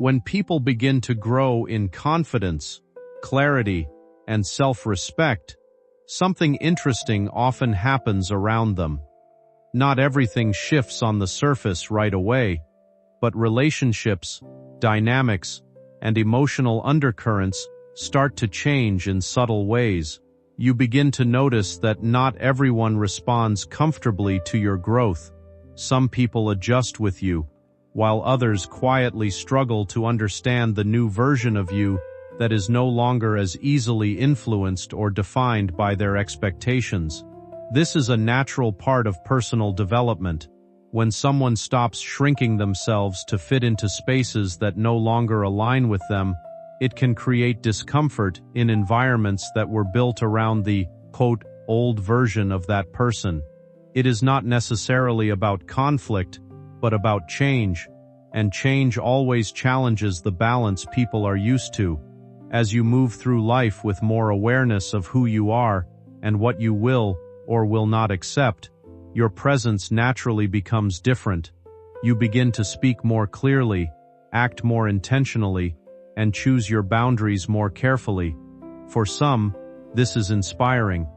When people begin to grow in confidence, clarity, and self-respect, something interesting often happens around them. Not everything shifts on the surface right away, but relationships, dynamics, and emotional undercurrents start to change in subtle ways. You begin to notice that not everyone responds comfortably to your growth. Some people adjust with you, while others quietly struggle to understand the new version of you that is no longer as easily influenced or defined by their expectations. This is a natural part of personal development. When someone stops shrinking themselves to fit into spaces that no longer align with them, it can create discomfort in environments that were built around the, quote, old version of that person. It is not necessarily about conflict, but about change, and change always challenges the balance people are used to. As you move through life with more awareness of who you are and what you will or will not accept, your presence naturally becomes different. You begin to speak more clearly, act more intentionally, and choose your boundaries more carefully. For some, this is inspiring.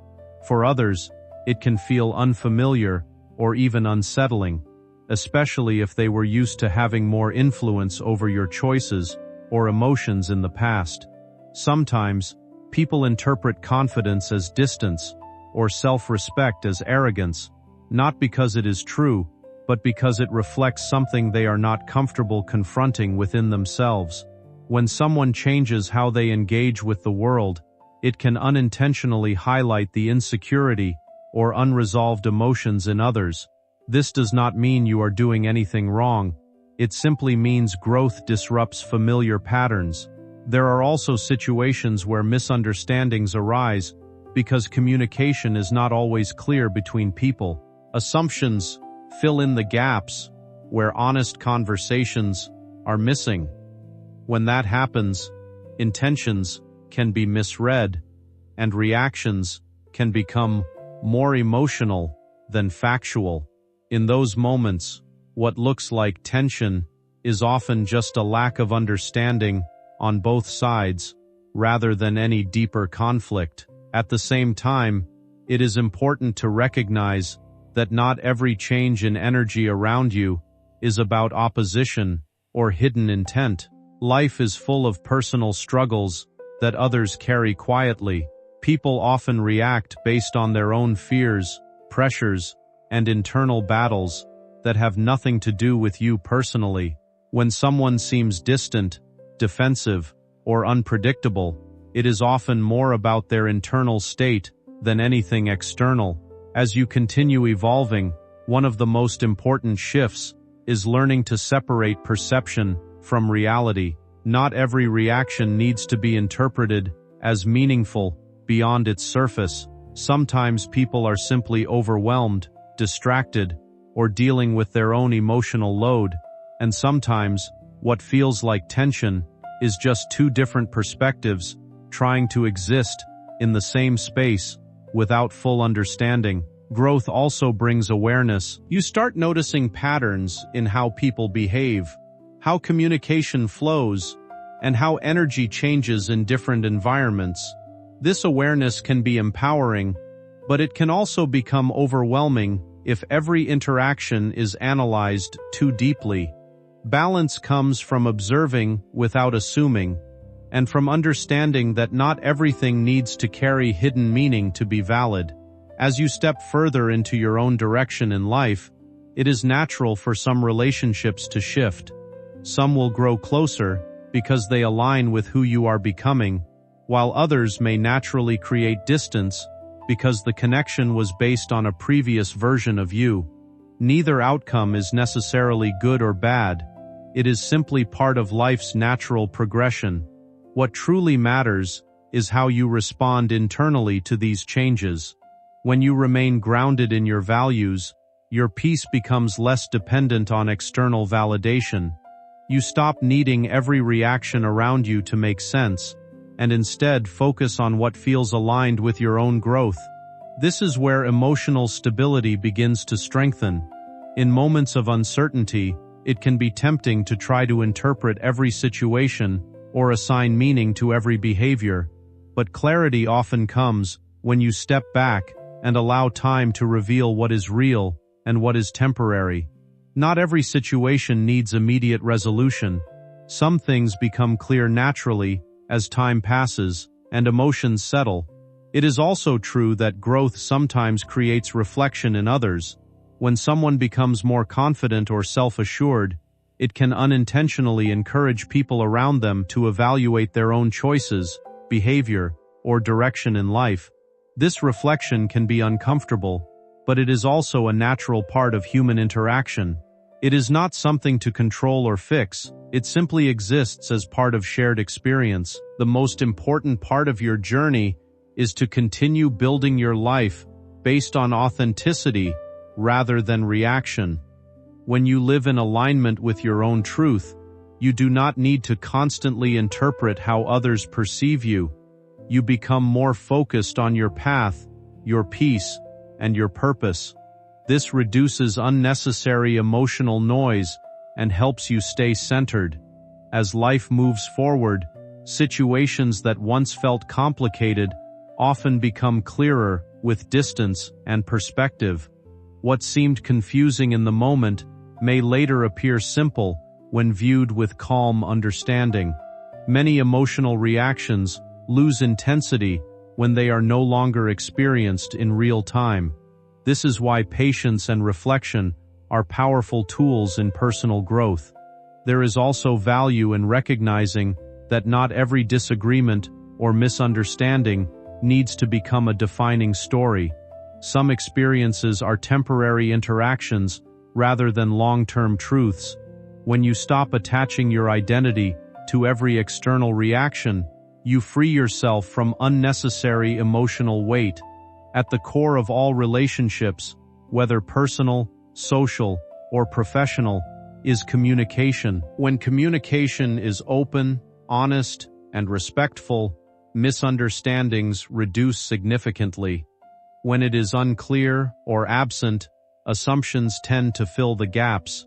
For others, it can feel unfamiliar or even unsettling, especially if they were used to having more influence over your choices or emotions in the past. Sometimes, people interpret confidence as distance or self-respect as arrogance, not because it is true, but because it reflects something they are not comfortable confronting within themselves. When someone changes how they engage with the world, it can unintentionally highlight the insecurity or unresolved emotions in others. This does not mean you are doing anything wrong. It simply means growth disrupts familiar patterns. There are also situations where misunderstandings arise because communication is not always clear between people. Assumptions fill in the gaps where honest conversations are missing. When that happens, intentions can be misread, and reactions can become more emotional than factual. In those moments, what looks like tension is often just a lack of understanding on both sides, rather than any deeper conflict. At the same time, it is important to recognize that not every change in energy around you is about opposition or hidden intent. Life is full of personal struggles that others carry quietly. People often react based on their own fears, pressures, and internal battles that have nothing to do with you personally. When someone seems distant, defensive, or unpredictable, it is often more about their internal state than anything external. As you continue evolving, one of the most important shifts is learning to separate perception from reality. Not every reaction needs to be interpreted as meaningful beyond its surface. Sometimes people are simply overwhelmed, distracted, or dealing with their own emotional load, and sometimes what feels like tension is just two different perspectives trying to exist in the same space without full understanding. Growth also brings awareness. You start noticing patterns in how people behave, how communication flows, and how energy changes in different environments. This awareness can be empowering, but it can also become overwhelming if every interaction is analyzed too deeply. Balance comes from observing without assuming, and from understanding that not everything needs to carry hidden meaning to be valid. As you step further into your own direction in life, it is natural for some relationships to shift. Some will grow closer because they align with who you are becoming, while others may naturally create distance because the connection was based on a previous version of you. Neither outcome is necessarily good or bad. It is simply part of life's natural progression. What truly matters is how you respond internally to these changes. When you remain grounded in your values, your peace becomes less dependent on external validation. You stop needing every reaction around you to make sense, and instead focus on what feels aligned with your own growth. This is where emotional stability begins to strengthen. In moments of uncertainty, it can be tempting to try to interpret every situation or assign meaning to every behavior, but clarity often comes when you step back and allow time to reveal what is real and what is temporary. Not every situation needs immediate resolution. Some things become clear naturally as time passes and emotions settle. It is also true that growth sometimes creates reflection in others. When someone becomes more confident or self-assured, it can unintentionally encourage people around them to evaluate their own choices, behavior, or direction in life. This reflection can be uncomfortable, but it is also a natural part of human interaction. It is not something to control or fix, it simply exists as part of shared experience. The most important part of your journey is to continue building your life based on authenticity rather than reaction. When you live in alignment with your own truth, you do not need to constantly interpret how others perceive you. You become more focused on your path, your peace, and your purpose. This reduces unnecessary emotional noise and helps you stay centered. As life moves forward, situations that once felt complicated often become clearer with distance and perspective. What seemed confusing in the moment may later appear simple when viewed with calm understanding. Many emotional reactions lose intensity when they are no longer experienced in real time. This is why patience and reflection are powerful tools in personal growth. There is also value in recognizing that not every disagreement or misunderstanding needs to become a defining story. Some experiences are temporary interactions rather than long-term truths. When you stop attaching your identity to every external reaction, you free yourself from unnecessary emotional weight. At the core of all relationships, whether personal, social, or professional, is communication. When communication is open, honest, and respectful, misunderstandings reduce significantly. When it is unclear or absent, assumptions tend to fill the gaps.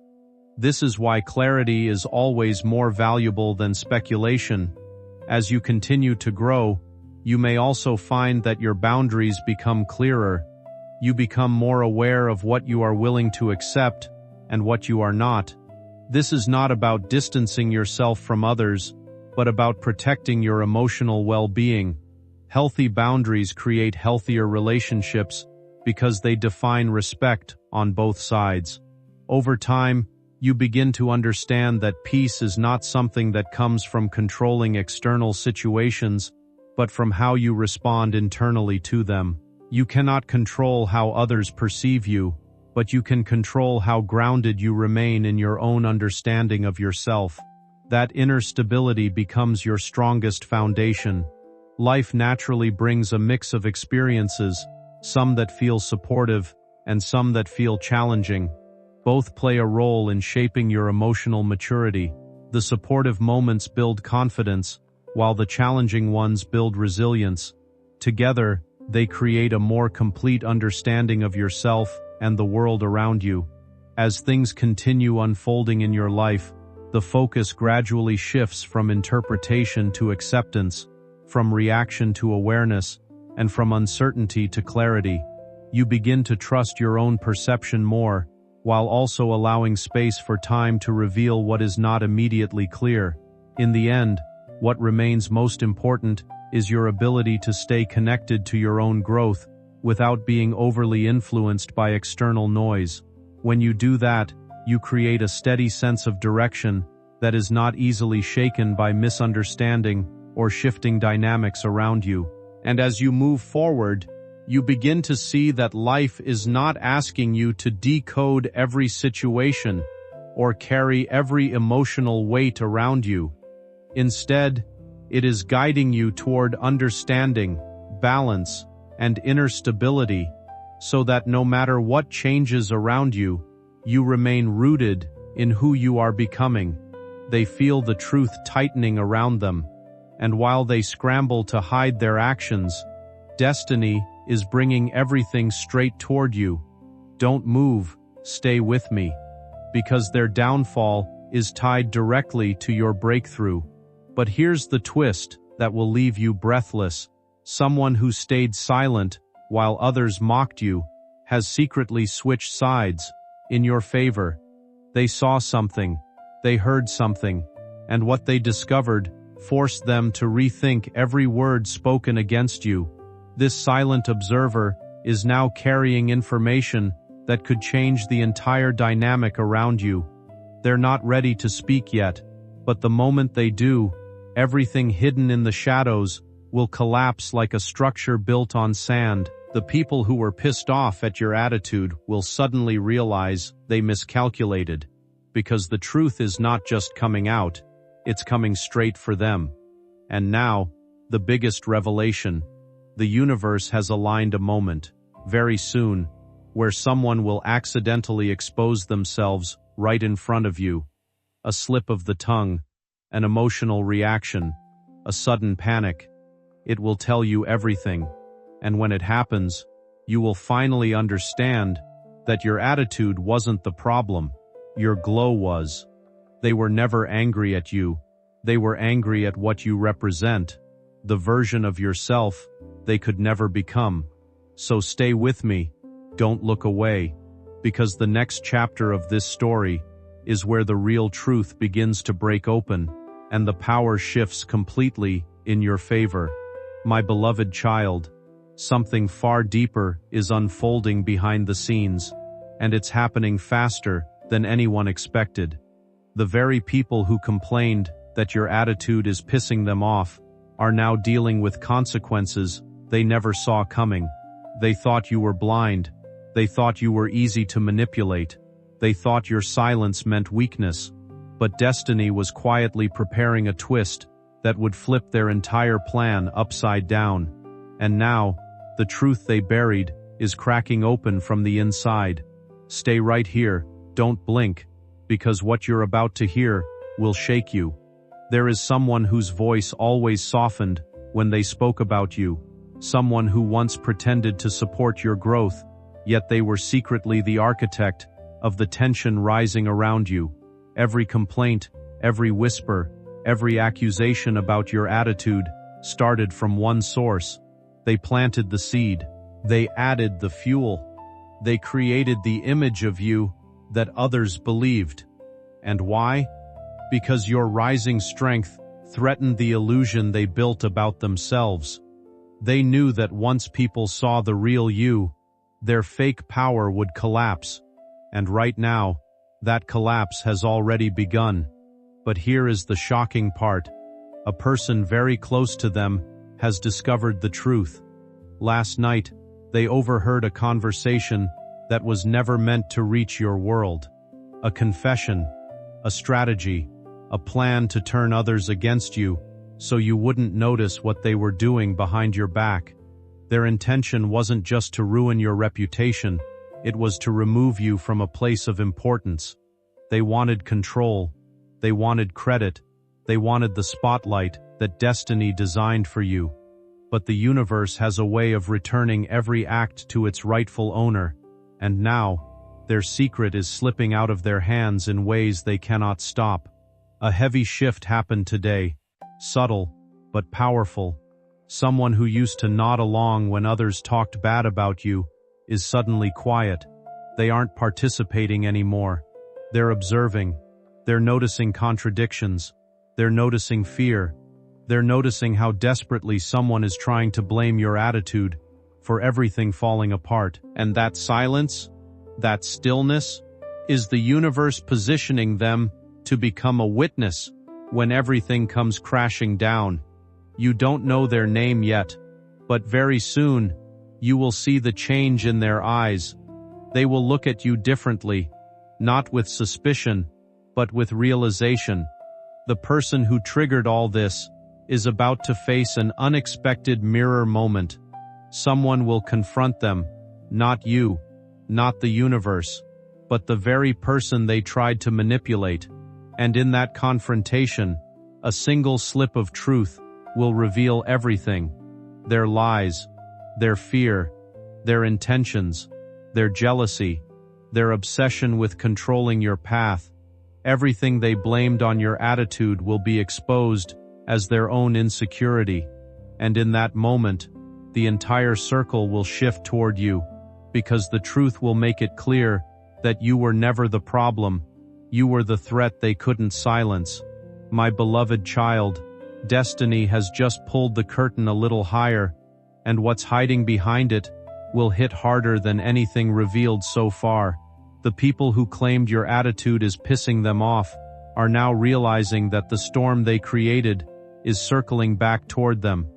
This is why clarity is always more valuable than speculation. As you continue to grow, you may also find that your boundaries become clearer. You become more aware of what you are willing to accept and what you are not. This is not about distancing yourself from others, but about protecting your emotional well-being. Healthy boundaries create healthier relationships because they define respect on both sides. Over time, you begin to understand that peace is not something that comes from controlling external situations, but from how you respond internally to them. You cannot control how others perceive you, but you can control how grounded you remain in your own understanding of yourself. That inner stability becomes your strongest foundation. Life naturally brings a mix of experiences, some that feel supportive and some that feel challenging. Both play a role in shaping your emotional maturity. The supportive moments build confidence, while the challenging ones build resilience. Together, they create a more complete understanding of yourself and the world around you. As things continue unfolding in your life, the focus gradually shifts from interpretation to acceptance, from reaction to awareness, and from uncertainty to clarity. You begin to trust your own perception more, while also allowing space for time to reveal what is not immediately clear. In the end, what remains most important is your ability to stay connected to your own growth without being overly influenced by external noise. When you do that, you create a steady sense of direction that is not easily shaken by misunderstanding or shifting dynamics around you. And as you move forward, you begin to see that life is not asking you to decode every situation or carry every emotional weight around you. Instead, it is guiding you toward understanding, balance, and inner stability, so that no matter what changes around you, you remain rooted in who you are becoming. They feel the truth tightening around them, and while they scramble to hide their actions, destiny is bringing everything straight toward you. Don't move, stay with me. because their downfall is tied directly to your breakthrough. But here's the twist that will leave you breathless. Someone who stayed silent while others mocked you has secretly switched sides in your favor. They saw something, they heard something, and what they discovered forced them to rethink every word spoken against you. This silent observer is now carrying information that could change the entire dynamic around you. They're not ready to speak yet, but the moment they do, everything hidden in the shadows will collapse like a structure built on sand. The people who were pissed off at your attitude will suddenly realize they miscalculated, because the truth is not just coming out, it's coming straight for them. And now, the biggest revelation. The universe has aligned a moment, very soon, where someone will accidentally expose themselves right in front of you. A slip of the tongue, an emotional reaction, a sudden panic. It will tell you everything. And when it happens, you will finally understand that your attitude wasn't the problem. Your glow was. They were never angry at you. They were angry at what you represent, the version of yourself they could never become. So stay with me. Don't look away, because the next chapter of this story is where the real truth begins to break open, and the power shifts completely in your favor. My beloved child, something far deeper is unfolding behind the scenes, and it's happening faster than anyone expected. The very people who complained that your attitude is pissing them off are now dealing with consequences they never saw coming. They thought you were blind. They thought you were easy to manipulate. They thought your silence meant weakness. But destiny was quietly preparing a twist that would flip their entire plan upside down. And now, the truth they buried is cracking open from the inside. Stay right here, don't blink, because what you're about to hear will shake you. There is someone whose voice always softened when they spoke about you, someone who once pretended to support your growth, yet they were secretly the architect of the tension rising around you. Every complaint, every whisper, every accusation about your attitude started from one source. They planted the seed. They added the fuel. They created the image of you that others believed. And why? Because your rising strength threatened the illusion they built about themselves. They knew that once people saw the real you, their fake power would collapse. And right now, that collapse has already begun. But here is the shocking part. A person very close to them has discovered the truth. Last night, they overheard a conversation that was never meant to reach your world. A confession, a strategy, a plan to turn others against you so you wouldn't notice what they were doing behind your back. Their intention wasn't just to ruin your reputation, it was to remove you from a place of importance. They wanted control, they wanted credit, they wanted the spotlight that destiny designed for you. But the universe has a way of returning every act to its rightful owner, and now, their secret is slipping out of their hands in ways they cannot stop. A heavy shift happened today, subtle, but powerful. Someone who used to nod along when others talked bad about you is suddenly quiet. They aren't participating anymore. They're observing. They're noticing contradictions. They're noticing fear. They're noticing how desperately someone is trying to blame your attitude for everything falling apart. And that silence, that stillness, is the universe positioning them to become a witness when everything comes crashing down. You don't know their name yet, but very soon, you will see the change in their eyes. They will look at you differently, not with suspicion, but with realization. The person who triggered all this is about to face an unexpected mirror moment. Someone will confront them, not you, not the universe, but the very person they tried to manipulate. And in that confrontation, a single slip of truth will reveal everything. Their lies, their fear, their intentions, their jealousy, their obsession with controlling your path. Everything they blamed on your attitude will be exposed as their own insecurity. And in that moment, the entire circle will shift toward you, because the truth will make it clear that you were never the problem. You were the threat they couldn't silence. My beloved child, destiny has just pulled the curtain a little higher, and what's hiding behind it will hit harder than anything revealed so far. The people who claimed your attitude is pissing them off are now realizing that the storm they created is circling back toward them.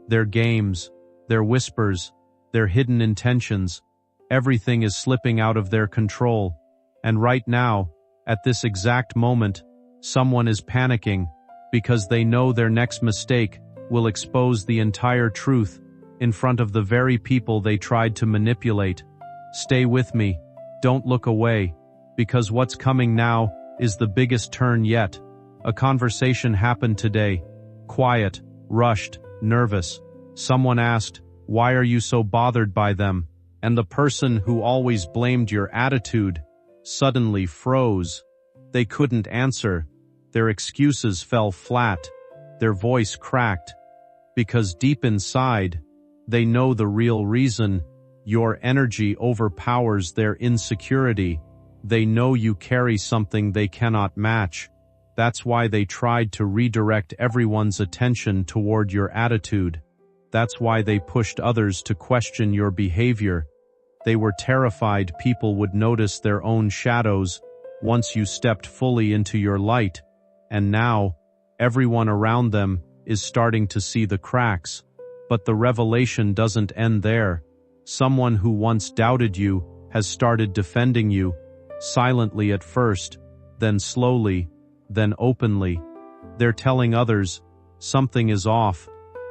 Their games, their whispers, their hidden intentions, everything is slipping out of their control. And right now, at this exact moment, someone is panicking because they know their next mistake will expose the entire truth in front of the very people they tried to manipulate. Stay with me. Don't look away, because what's coming now is the biggest turn yet. A conversation happened today. Quiet, rushed, nervous. Someone asked, "Why are you so bothered by them?" And the person who always blamed your attitude suddenly froze. They couldn't answer. Their excuses fell flat. Their voice cracked. Because deep inside, they know the real reason. Your energy overpowers their insecurity. They know you carry something they cannot match. That's why they tried to redirect everyone's attention toward your attitude. That's why they pushed others to question your behavior. They were terrified people would notice their own shadows once you stepped fully into your light. And now, everyone around them is starting to see the cracks. But the revelation doesn't end there. Someone who once doubted you has started defending you, silently at first, then slowly, then openly. They're telling others, something is off.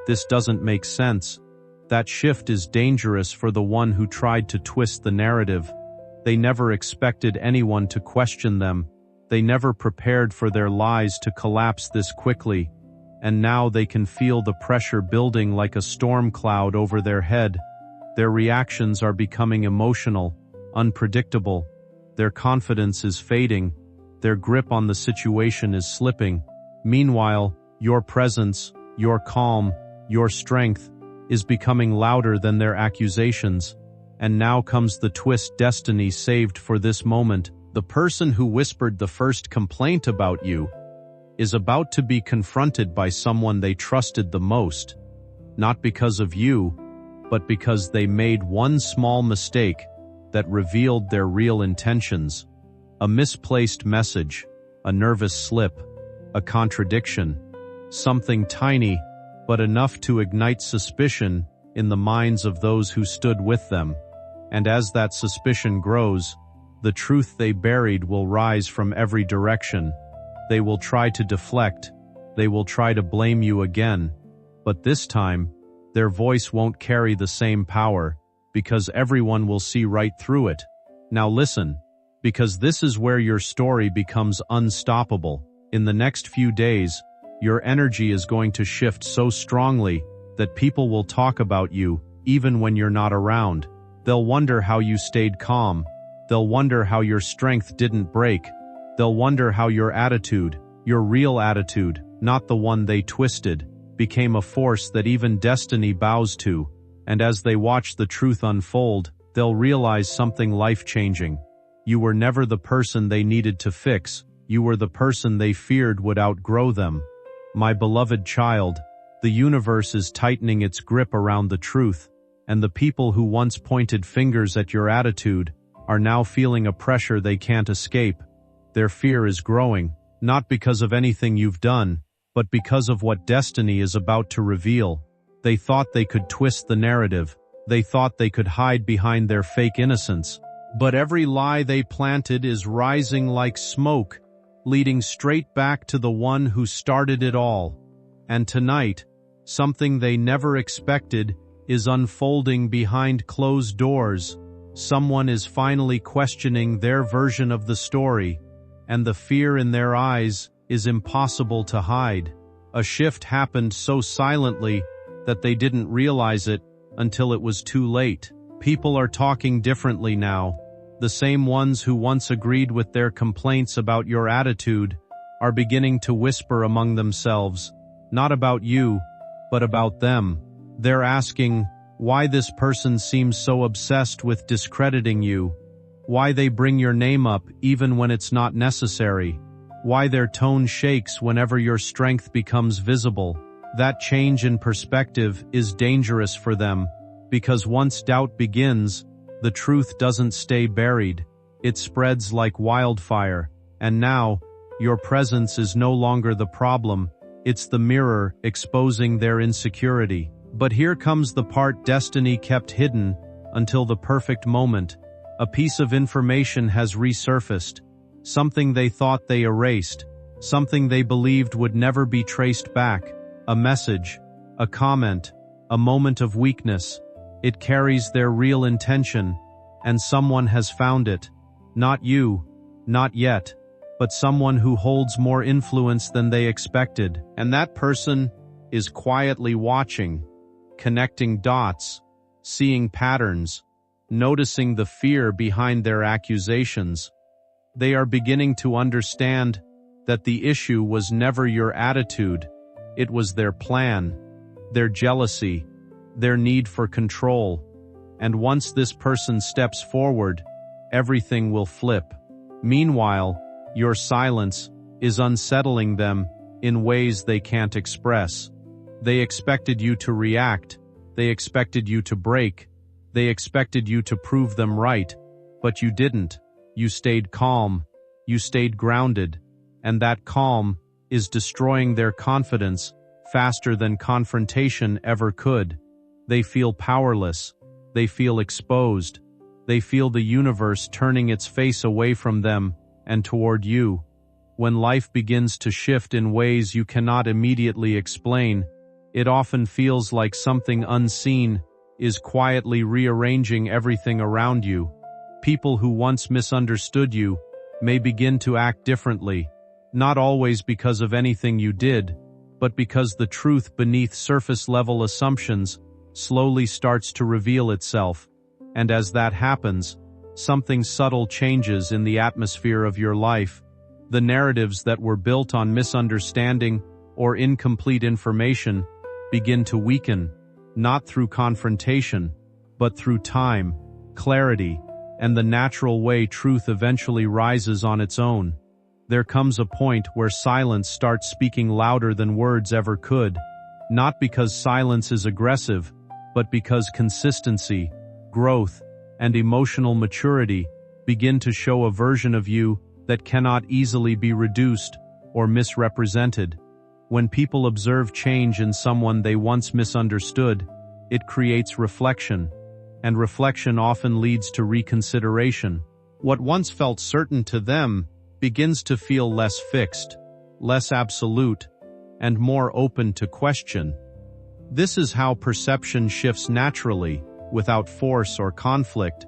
This doesn't make sense. That shift is dangerous for the one who tried to twist the narrative. They never expected anyone to question them. They never prepared for their lies to collapse this quickly. And now they can feel the pressure building like a storm cloud over their head. Their reactions are becoming emotional, unpredictable. Their confidence is fading. Their grip on the situation is slipping. Meanwhile, your presence, your calm, your strength is becoming louder than their accusations. And now comes the twist destiny saved for this moment. The person who whispered the first complaint about you is about to be confronted by someone they trusted the most. Not because of you, but because they made one small mistake that revealed their real intentions. A misplaced message, a nervous slip, a contradiction, something tiny, but enough to ignite suspicion in the minds of those who stood with them. And as that suspicion grows, the truth they buried will rise from every direction. They will try to deflect. They will try to blame you again. But this time, their voice won't carry the same power, because everyone will see right through it. Now listen, because this is where your story becomes unstoppable. In the next few days, your energy is going to shift so strongly that people will talk about you even when you're not around. They'll wonder how you stayed calm. They'll wonder how your strength didn't break. They'll wonder how your attitude, your real attitude, not the one they twisted, became a force that even destiny bows to. And as they watch the truth unfold, they'll realize something life-changing. You were never the person they needed to fix. You were the person they feared would outgrow them. My beloved child, the universe is tightening its grip around the truth, and the people who once pointed fingers at your attitude are now feeling a pressure they can't escape. Their fear is growing, not because of anything you've done, but because of what destiny is about to reveal. They thought they could twist the narrative. They thought they could hide behind their fake innocence. But every lie they planted is rising like smoke, leading straight back to the one who started it all. And tonight, something they never expected is unfolding behind closed doors. Someone is finally questioning their version of the story, and the fear in their eyes is impossible to hide. A shift happened so silently that they didn't realize it until it was too late. People are talking differently now. The same ones who once agreed with their complaints about your attitude are beginning to whisper among themselves, not about you, but about them. They're asking why this person seems so obsessed with discrediting you, why they bring your name up even when it's not necessary, why their tone shakes whenever your strength becomes visible. That change in perspective is dangerous for them, because once doubt begins, the truth doesn't stay buried. It spreads like wildfire, and now, your presence is no longer the problem, it's the mirror exposing their insecurity. But here comes the part destiny kept hidden until the perfect moment. A piece of information has resurfaced, something they thought they erased, something they believed would never be traced back, a message, a comment, a moment of weakness. It carries their real intention, and someone has found it. Not you, not yet, but someone who holds more influence than they expected. And that person is quietly watching, connecting dots, seeing patterns, noticing the fear behind their accusations. They are beginning to understand that the issue was never your attitude, it was their plan, their jealousy, their need for control. And once this person steps forward, everything will flip. Meanwhile, your silence is unsettling them in ways they can't express. They expected you to react, they expected you to break, they expected you to prove them right, but you didn't. You stayed calm, you stayed grounded, and that calm is destroying their confidence faster than confrontation ever could. They feel powerless, they feel exposed, they feel the universe turning its face away from them and toward you. When life begins to shift in ways you cannot immediately explain, it often feels like something unseen is quietly rearranging everything around you. People who once misunderstood you may begin to act differently, not always because of anything you did, but because the truth beneath surface-level assumptions slowly starts to reveal itself. And as that happens, something subtle changes in the atmosphere of your life. The narratives that were built on misunderstanding or incomplete information begin to weaken, not through confrontation, but through time, clarity, and the natural way truth eventually rises on its own. There comes a point where silence starts speaking louder than words ever could, not because silence is aggressive, but because consistency, growth, and emotional maturity begin to show a version of you that cannot easily be reduced or misrepresented. When people observe change in someone they once misunderstood, it creates reflection, and reflection often leads to reconsideration. What once felt certain to them begins to feel less fixed, less absolute, and more open to question. This is how perception shifts naturally, without force or conflict,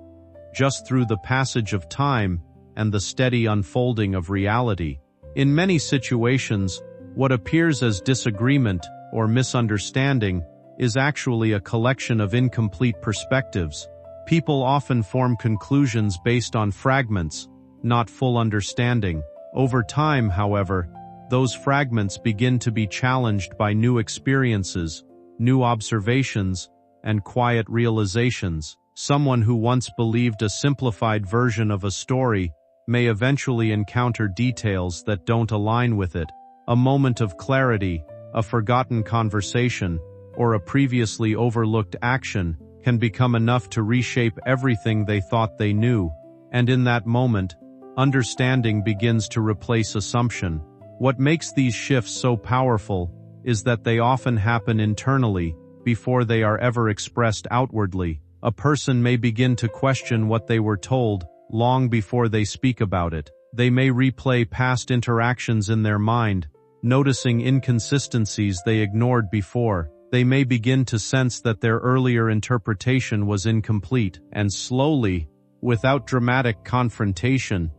just through the passage of time and the steady unfolding of reality. In many situations, what appears as disagreement or misunderstanding is actually a collection of incomplete perspectives. People often form conclusions based on fragments, not full understanding. Over time, however, those fragments begin to be challenged by new experiences, new observations, and quiet realizations. Someone who once believed a simplified version of a story may eventually encounter details that don't align with it. A moment of clarity, a forgotten conversation, or a previously overlooked action can become enough to reshape everything they thought they knew. And in that moment, understanding begins to replace assumption. What makes these shifts so powerful is that they often happen internally before they are ever expressed outwardly. A person may begin to question what they were told long before they speak about it. They may replay past interactions in their mind, noticing inconsistencies they ignored before. They may begin to sense that their earlier interpretation was incomplete, and slowly, without dramatic confrontation,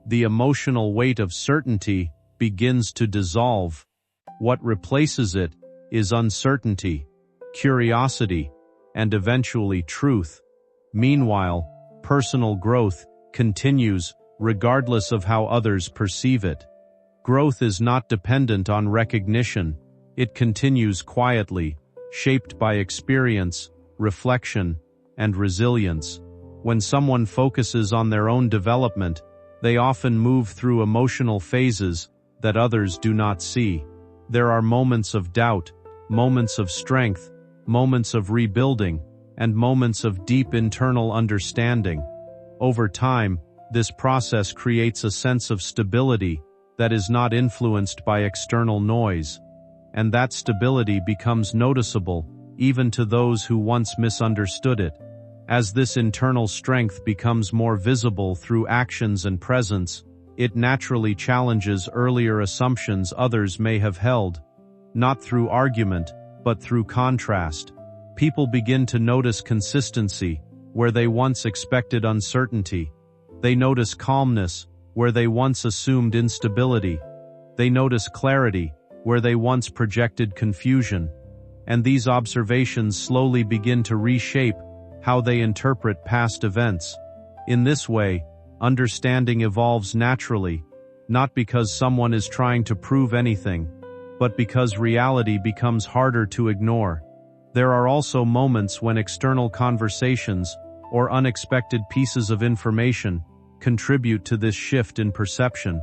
the emotional weight of certainty begins to dissolve. What replaces it is uncertainty, curiosity, and eventually truth. Meanwhile, personal growth continues, regardless of how others perceive it. Growth is not dependent on recognition. It continues quietly, shaped by experience, reflection, and resilience. When someone focuses on their own development, they often move through emotional phases that others do not see. There are moments of doubt, moments of strength, moments of rebuilding, and moments of deep internal understanding. Over time, this process creates a sense of stability that is not influenced by external noise, and that stability becomes noticeable even to those who once misunderstood it. As this internal strength becomes more visible through actions and presence, it naturally challenges earlier assumptions others may have held. Not through argument, but through contrast. People begin to notice consistency where they once expected uncertainty. They notice calmness where they once assumed instability. They notice clarity where they once projected confusion. And these observations slowly begin to reshape how they interpret past events. In this way, understanding evolves naturally, not because someone is trying to prove anything, but because reality becomes harder to ignore. There are also moments when external conversations or unexpected pieces of information contribute to this shift in perception.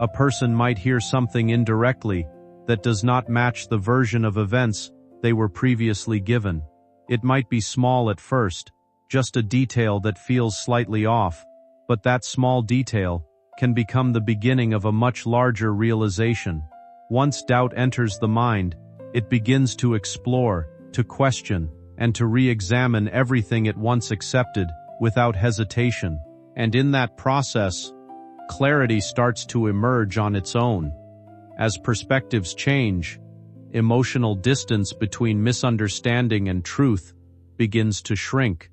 A person might hear something indirectly that does not match the version of events they were previously given. It might be small at first, just a detail that feels slightly off, but that small detail can become the beginning of a much larger realization. Once doubt enters the mind, it begins to explore, to question, and to re-examine everything it once accepted without hesitation. And in that process, clarity starts to emerge on its own. As perspectives change, emotional distance between misunderstanding and truth begins to shrink.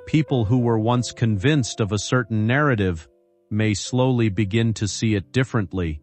People who were once convinced of a certain narrative may slowly begin to see it differently.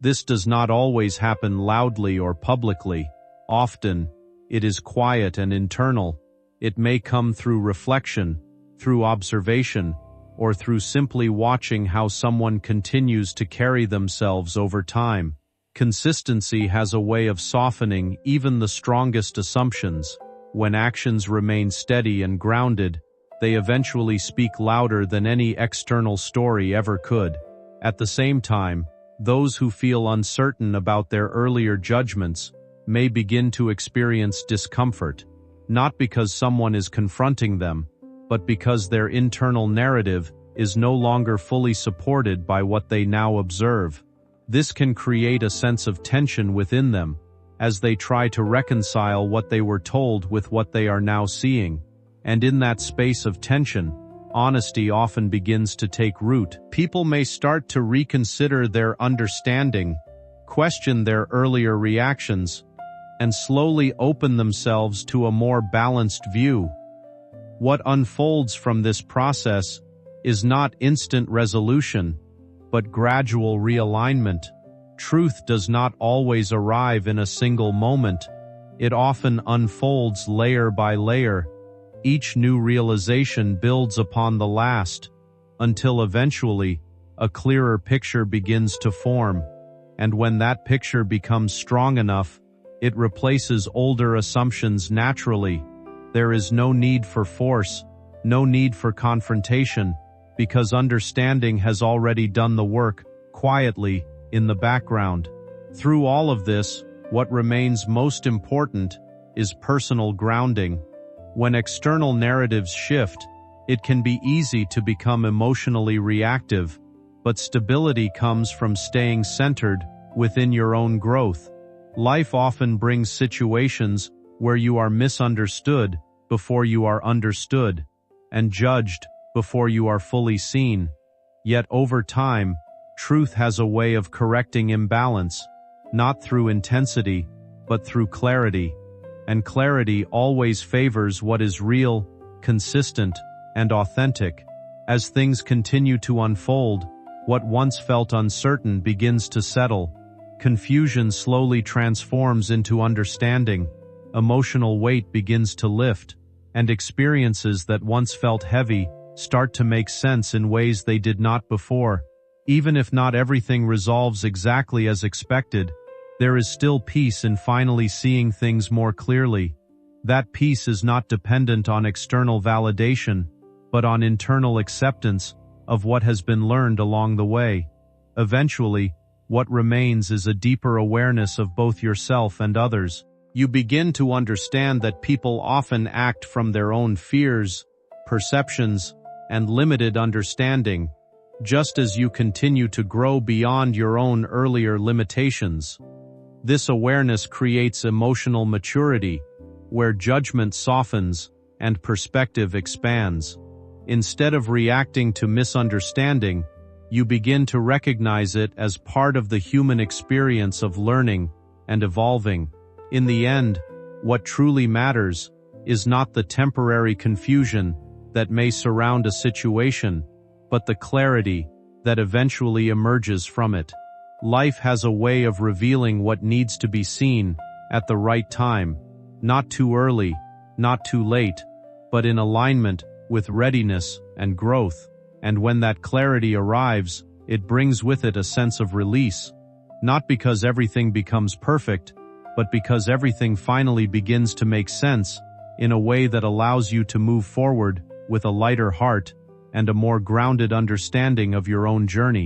This does not always happen loudly or publicly. Often, it is quiet and internal. It may come through reflection, through observation, or through simply watching how someone continues to carry themselves over time. Consistency has a way of softening even the strongest assumptions. When actions remain steady and grounded, they eventually speak louder than any external story ever could. At the same time, those who feel uncertain about their earlier judgments may begin to experience discomfort, not because someone is confronting them, but because their internal narrative is no longer fully supported by what they now observe. This can create a sense of tension within them, as they try to reconcile what they were told with what they are now seeing. And in that space of tension, honesty often begins to take root. People may start to reconsider their understanding, question their earlier reactions, and slowly open themselves to a more balanced view. What unfolds from this process is not instant resolution, but gradual realignment. Truth does not always arrive in a single moment. It often unfolds layer by layer. Each new realization builds upon the last, until eventually, a clearer picture begins to form. And when that picture becomes strong enough, it replaces older assumptions naturally. There is no need for force, no need for confrontation, because understanding has already done the work, quietly, in the background. Through all of this, what remains most important is personal grounding. When external narratives shift, it can be easy to become emotionally reactive, but stability comes from staying centered within your own growth. Life often brings situations where you are misunderstood before you are understood, and judged before you are fully seen. Yet over time, truth has a way of correcting imbalance, not through intensity, but through clarity. And clarity always favors what is real, consistent, and authentic. As things continue to unfold, what once felt uncertain begins to settle. Confusion slowly transforms into understanding. Emotional weight begins to lift, and experiences that once felt heavy start to make sense in ways they did not before. Even if not everything resolves exactly as expected, there is still peace in finally seeing things more clearly. That peace is not dependent on external validation, but on internal acceptance of what has been learned along the way. Eventually, what remains is a deeper awareness of both yourself and others. You begin to understand that people often act from their own fears, perceptions, and limited understanding, just as you continue to grow beyond your own earlier limitations. This awareness creates emotional maturity, where judgment softens and perspective expands. Instead of reacting to misunderstanding, you begin to recognize it as part of the human experience of learning and evolving. In the end, what truly matters is not the temporary confusion that may surround a situation, but the clarity that eventually emerges from it. Life has a way of revealing what needs to be seen at the right time, not too early, not too late, but in alignment with readiness and growth. And when that clarity arrives, it brings with it a sense of release, not because everything becomes perfect, but because everything finally begins to make sense in a way that allows you to move forward with a lighter heart and a more grounded understanding of your own journey.